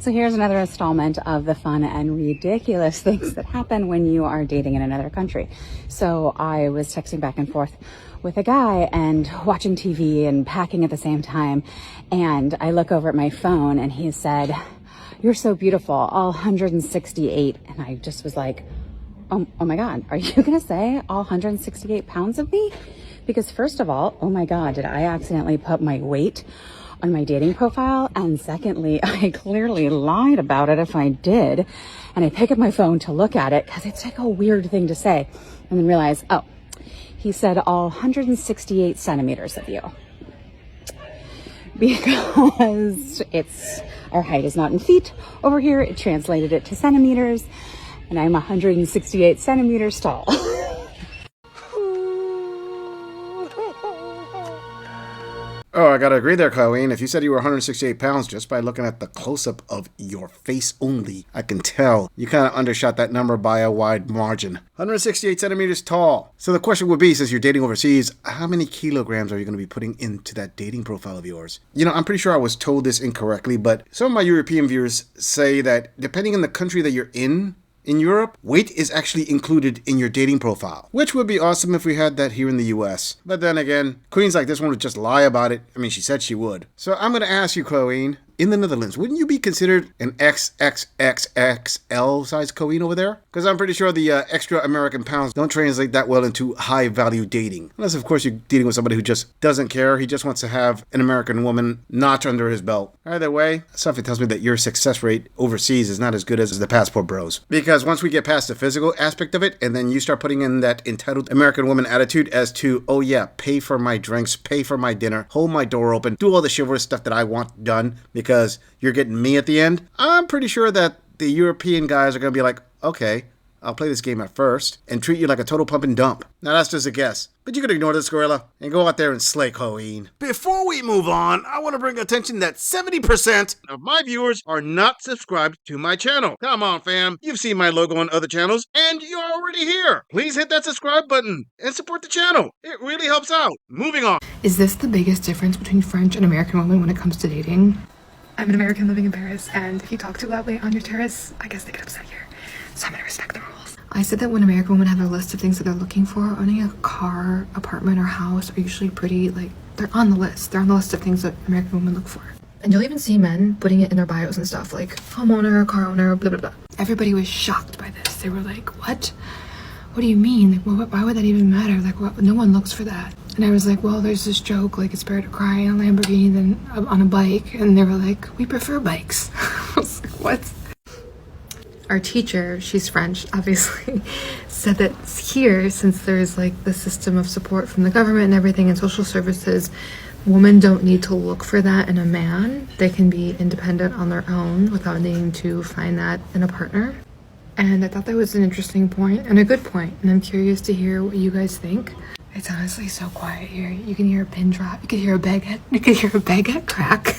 So here's another installment of the fun and ridiculous things that happen when you are dating in another country. So I was texting back and forth with a guy and watching TV and packing at the same time. And I look over at my phone and he said, "You're so beautiful, all 168. And I just was like, oh my God, are you gonna say all 168 pounds of me? Because first of all, oh my God, did I accidentally put my weight on my dating profile? And secondly, I clearly lied about it if I did. And I pick up my phone to look at it because it's like a weird thing to say. And then realize, oh, he said all 168 centimeters of you. Because our height is not in feet over here. It translated it to centimeters. And I'm 168 centimeters tall. Oh, I gotta agree there, Colleen. If you said you were 168 pounds just by looking at the close-up of your face only, I can tell you kind of undershot that number by a wide margin. 168 centimeters tall. So the question would be, since you're dating overseas, how many kilograms are you going to be putting into that dating profile of yours? You know, I'm pretty sure I was told this incorrectly, but some of my European viewers say that depending on the country that you're in Europe, weight is actually included in your dating profile, which would be awesome if we had that here in the US. But then again, queens like this one would just lie about it. I mean, she said she would. So I'm going to ask you, Colleen, in the Netherlands, wouldn't you be considered an XXXXL size queen over there? Because I'm pretty sure the extra American pounds don't translate that well into high value dating. Unless, of course, you're dealing with somebody who just doesn't care. He just wants to have an American woman notch under his belt. Either way, something tells me that your success rate overseas is not as good as the passport bros. Because once we get past the physical aspect of it, and then you start putting in that entitled American woman attitude as to, oh yeah, pay for my drinks, pay for my dinner, hold my door open, do all the chivalrous stuff that I want done, because you're getting me at the end, I'm pretty sure that the European guys are going to be like, okay, I'll play this game at first and treat you like a total pump and dump. Now that's just a guess, but you can ignore this, gorilla, and go out there and slay, Colleen. Before we move on, I want to bring attention that 70% of my viewers are not subscribed to my channel. Come on, fam. You've seen my logo on other channels, and you're already here. Please hit that subscribe button and support the channel. It really helps out. Moving on. Is this the biggest difference between French and American women when it comes to dating? I'm an American living in Paris, and if you talk too loudly on your terrace, I guess they get upset here. So I'm gonna respect the rules. I said that when American women have a list of things that they're looking for, owning a car, apartment, or house are usually pretty, like, they're on the list. They're on the list of things that American women look for. And you'll even see men putting it in their bios and stuff, like homeowner, car owner, blah, blah, blah. Everybody was shocked by this. They were like, what? What do you mean? Like, why would that even matter? Like, what? No one looks for that. And I was like, well, there's this joke, like, it's better to cry in a Lamborghini than on a bike. And they were like, we prefer bikes. I was like, what? Our teacher, she's French, obviously, said that here, since there's like the system of support from the government and everything and social services, women don't need to look for that in a man. They can be independent on their own without needing to find that in a partner. And I thought that was an interesting point and a good point. And I'm curious to hear what you guys think. It's honestly so quiet here. You can hear a pin drop. You can hear a baguette crack.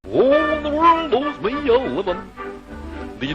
All in the world owes me a living. All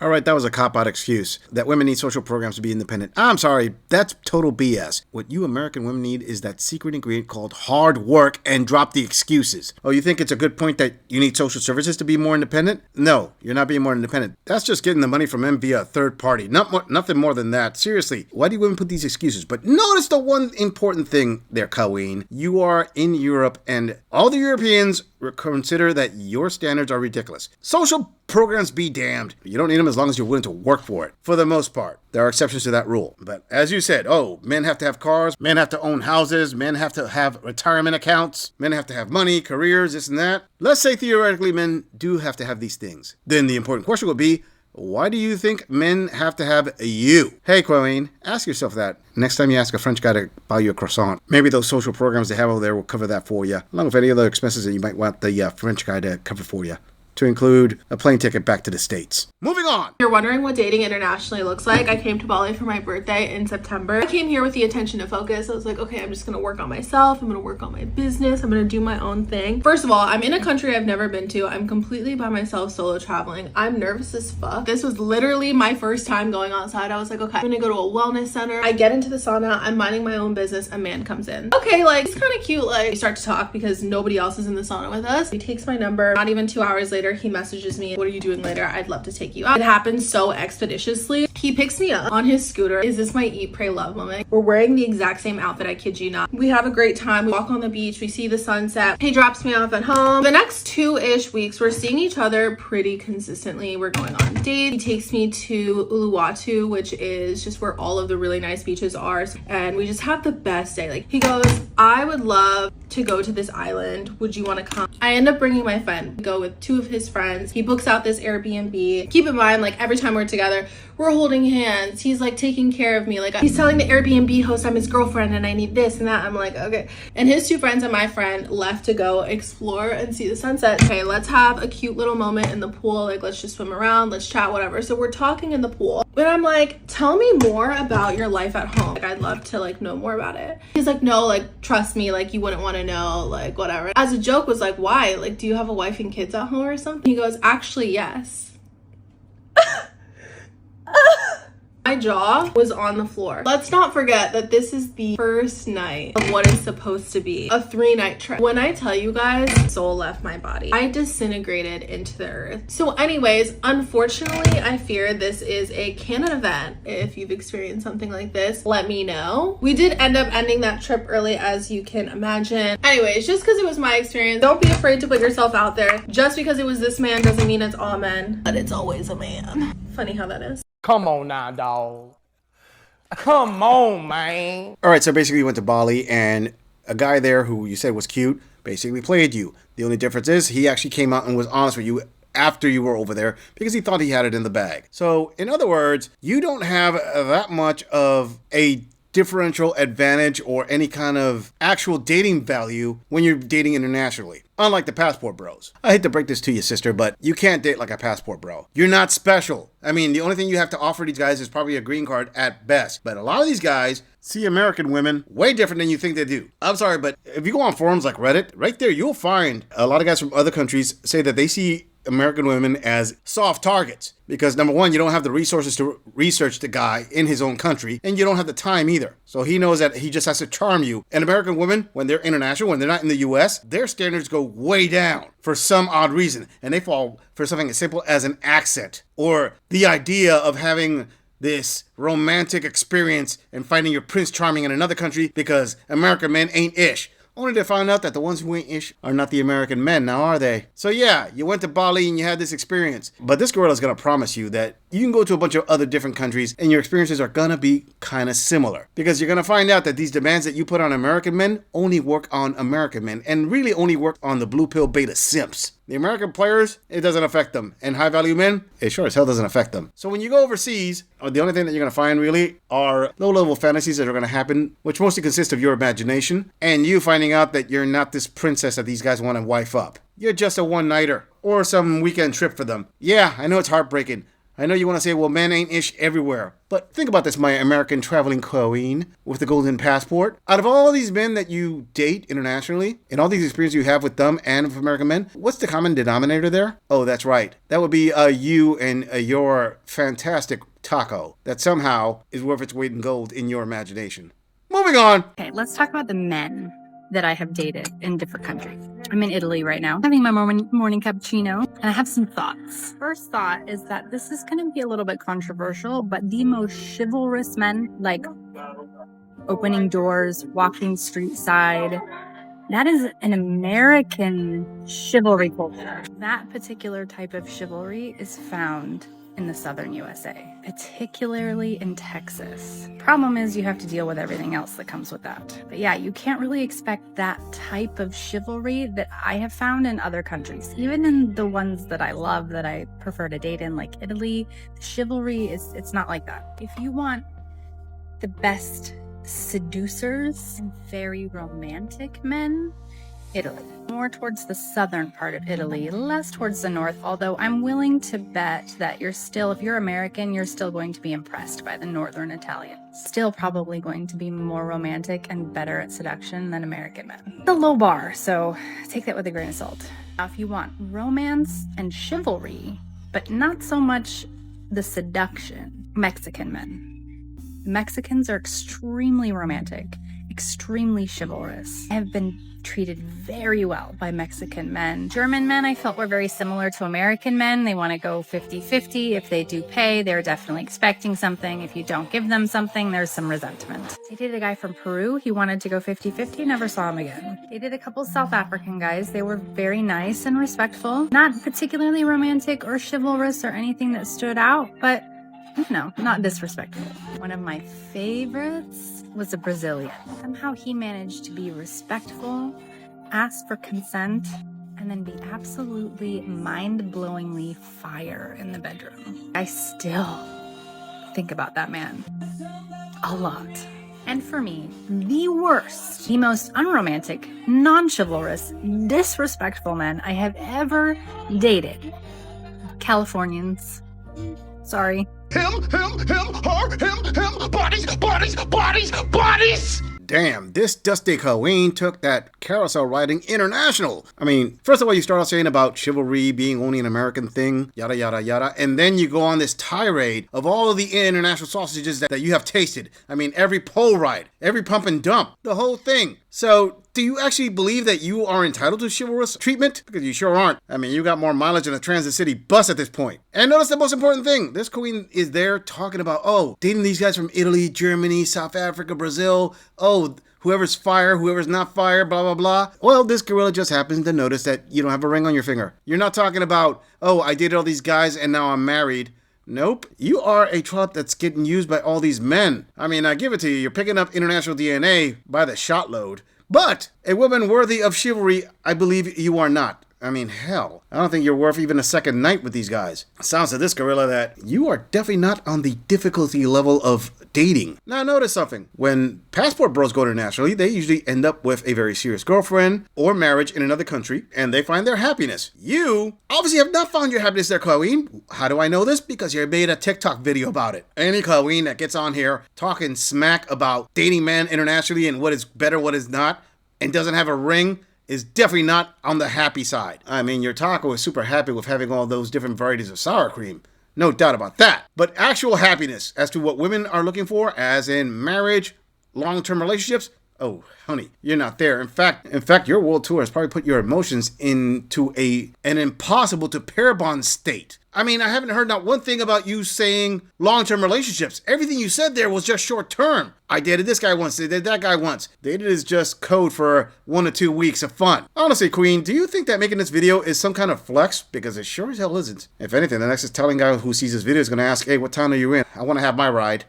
right, that was a cop-out excuse that women need social programs to be independent. I'm sorry, that's total BS. What you American women need is that secret ingredient called hard work, and drop the excuses. Oh, you think it's a good point that you need social services to be more independent? No, you're not being more independent. That's just getting the money from them via a third party. Nothing more than that. Seriously, why do women put these excuses? But notice the one important thing there, Colleen. You are in Europe, and all the Europeans consider that your standards are ridiculous. Social programs be damned. You don't need them as long as you're willing to work for it. For the most part. There are exceptions to that rule. But as you said, men have to have cars, men have to own houses, men have to have retirement accounts, men have to have money, careers, this and that. Let's say theoretically men do have to have these things. Then the important question would be, why do you think men have to have you? Hey, Colleen, ask yourself that next time you ask a French guy to buy you a croissant. Maybe those social programs they have over there will cover that for you, along with any other expenses that you might want the French guy to cover for you, to include a plane ticket back to the States. Moving on. If you're wondering what dating internationally looks like, I came to Bali for my birthday in September. I came here with the intention to focus. I was like, okay, I'm just gonna work on myself. I'm gonna work on my business. I'm gonna do my own thing. First of all, I'm in a country I've never been to. I'm completely by myself, solo traveling. I'm nervous as fuck. This was literally my first time going outside. I was like, okay, I'm gonna go to a wellness center. I get into the sauna. I'm minding my own business. A man comes in. Okay, like, it's kind of cute. Like, we start to talk because nobody else is in the sauna with us. He takes my number. Not even 2 hours later, later, he messages me, what are you doing later? I'd love to take you out. It happens so expeditiously. He picks me up on his scooter. Is this my eat, pray, love moment? We're wearing the exact same outfit, I kid you not. We have a great time. We walk on the beach. We see the sunset. He drops me off at home. The next 2-ish weeks, we're seeing each other pretty consistently. We're going on dates. He takes me to Uluwatu, which is just where all of the really nice beaches are. And we just have the best day. Like, he goes, I would love to go to this island. Would you want to come? I end up bringing my friend. We go with 2 of his friends. He books out this Airbnb. Keep in mind, like, every time we're together, we're holding hands. He's like taking care of me. Like, he's telling the Airbnb host I'm his girlfriend and I need this and that. I'm like, okay. And his 2 friends and my friend left to go explore and see the sunset. Okay, let's have a cute little moment in the pool. Like, let's just swim around, let's chat, whatever. So we're talking in the pool. But I'm like, tell me more about your life at home. Like, I'd love to like know more about it. He's like, no, like, trust me, like, you wouldn't want to know, like, whatever. As a joke was like, why? Like, do you have a wife and kids at home or something? He goes, actually, yes. My jaw was on the floor. Let's not forget that this is the first night of what is supposed to be a 3-night trip. When I tell you guys, soul left my body. I disintegrated into the earth. So anyways, unfortunately, I fear this is a canon event. If you've experienced something like this, let me know. We did end up ending that trip early, as you can imagine. Anyways, just because it was my experience, don't be afraid to put yourself out there. Just because it was this man doesn't mean it's all men, but it's always a man. Funny how that is. Come on now, dog. Come on, man. All right, so basically you went to Bali and a guy there who you said was cute basically played you. The only difference is he actually came out and was honest with you after you were over there because he thought he had it in the bag. So in other words, you don't have that much of a differential advantage or any kind of actual dating value when you're dating internationally. Unlike the passport bros. I hate to break this to you, sister, but you can't date like a passport bro. You're not special. I mean, the only thing you have to offer these guys is probably a green card at best. But a lot of these guys see American women way different than you think they do. I'm sorry, but if you go on forums like Reddit, right there, you'll find a lot of guys from other countries say that they see American women as soft targets because number one, you don't have the resources to research the guy in his own country and you don't have the time either. So he knows that he just has to charm you. And American women, when they're international, when they're not in the US, their standards go way down for some odd reason. And they fall for something as simple as an accent or the idea of having this romantic experience and finding your Prince Charming in another country because American men ain't ish. Only to find out that the ones who ain't ish are not the American men, now are they? So yeah, you went to Bali and you had this experience. But this girl is going to promise you that you can go to a bunch of other different countries and your experiences are going to be kind of similar. Because you're going to find out that these demands that you put on American men only work on American men and really only work on the blue pill beta simps. The American players, it doesn't affect them. And high value men, it sure as hell doesn't affect them. So when you go overseas, the only thing that you're going to find really are low level fantasies that are going to happen, which mostly consist of your imagination and you finding out that you're not this princess that these guys want to wife up. You're just a one-nighter or some weekend trip for them. Yeah, I know it's heartbreaking. I know you want to say, well, men ain't ish everywhere. But think about this, my American traveling queen with the golden passport. Out of all these men that you date internationally and all these experiences you have with them and with American men, what's the common denominator there? Oh, that's right. That would be you and your fantastic taco that somehow is worth its weight in gold in your imagination. Moving on. Okay, let's talk about the men that I have dated in different countries. I'm in Italy right now, having my morning cappuccino, and I have some thoughts. First thought is that this is going to be a little bit controversial, but the most chivalrous men, like opening doors, walking street side, that is an American chivalry culture. That particular type of chivalry is found in the southern USA, particularly in Texas. Problem is you have to deal with everything else that comes with that. But yeah, you can't really expect that type of chivalry that I have found in other countries. Even in the ones that I love, that I prefer to date in, like Italy, the chivalry it's not like that. If you want the best seducers and very romantic men, Italy. More towards the southern part of Italy, less towards the north, although I'm willing to bet that if you're American, you're still going to be impressed by the northern Italians. Still probably going to be more romantic and better at seduction than American men. The low bar, so take that with a grain of salt. Now, if you want romance and chivalry, but not so much the seduction, Mexican men. Mexicans are extremely romantic, extremely chivalrous. I have been treated very well by Mexican men. German men I felt were very similar to American men. They want to go 50-50. If they do pay, they're definitely expecting something. If you don't give them something, there's some resentment. I dated a guy from Peru. He wanted to go 50-50, never saw him again. Dated a couple South African guys. They were very nice and respectful. Not particularly romantic or chivalrous or anything that stood out, but no, not disrespectful. One of my favorites was a Brazilian. Somehow he managed to be respectful, ask for consent, and then be absolutely mind-blowingly fire in the bedroom. I still think about that man a lot. And for me, the worst, the most unromantic, non-chivalrous, disrespectful men I have ever dated. Californians. Sorry. Him, her, him, bodies! Damn, this Dusty Queen took that carousel riding international. I mean, first of all, you start off saying about chivalry being only an American thing, yada, yada, yada. And then you go on this tirade of all of the international sausages that you have tasted. I mean, every pole ride, every pump and dump, the whole thing. So, do you actually believe that you are entitled to chivalrous treatment? Because you sure aren't. I mean, you got more mileage than a Transit City bus at this point. And notice the most important thing. This queen is there talking about, oh, dating these guys from Italy, Germany, South Africa, Brazil. Oh, whoever's fire, whoever's not fire, blah, blah, blah. Well, this gorilla just happens to notice that you don't have a ring on your finger. You're not talking about, oh, I dated all these guys and now I'm married. Nope. You are a trope that's getting used by all these men. I mean, I give it to you. You're picking up international DNA by the shotload. But a woman worthy of chivalry, I believe you are not. I mean, hell, I don't think you're worth even a second night with these guys. Sounds to this gorilla that you are definitely not on the difficulty level of dating. Now, notice something. When passport bros go internationally, they usually end up with a very serious girlfriend or marriage in another country, and they find their happiness. You obviously have not found your happiness there, Queen. How do I know this? Because you made a TikTok video about it. Any Queen that gets on here talking smack about dating men internationally and what is better, what is not, and doesn't have a ring, is definitely not on the happy side. I mean, your taco is super happy with having all those different varieties of sour cream. No doubt about that. But actual happiness as to what women are looking for, as in marriage, long-term relationships, oh, honey, you're not there. In fact, your world tour has probably put your emotions into an impossible to pair bond state. I mean, I haven't heard not one thing about you saying long-term relationships. Everything you said there was just short-term. I dated this guy once, I dated that guy once. Dated is just code for 1 to 2 weeks of fun. Honestly, Queen, do you think that making this video is some kind of flex? Because it sure as hell isn't. If anything, the next telling guy who sees this video is going to ask, hey, what town are you in? I want to have my ride.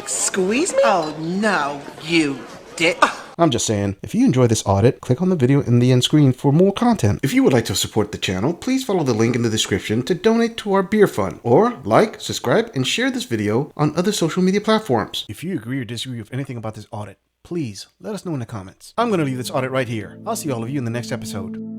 Squeeze me? Oh, no, you dick. I'm just saying, if you enjoy this audit, click on the video in the end screen for more content. If you would like to support the channel, please follow the link in the description to donate to our beer fund, or like, subscribe, and share this video on other social media platforms. If you agree or disagree with anything about this audit, please let us know in the comments. I'm going to leave this audit right here. I'll see all of you in the next episode.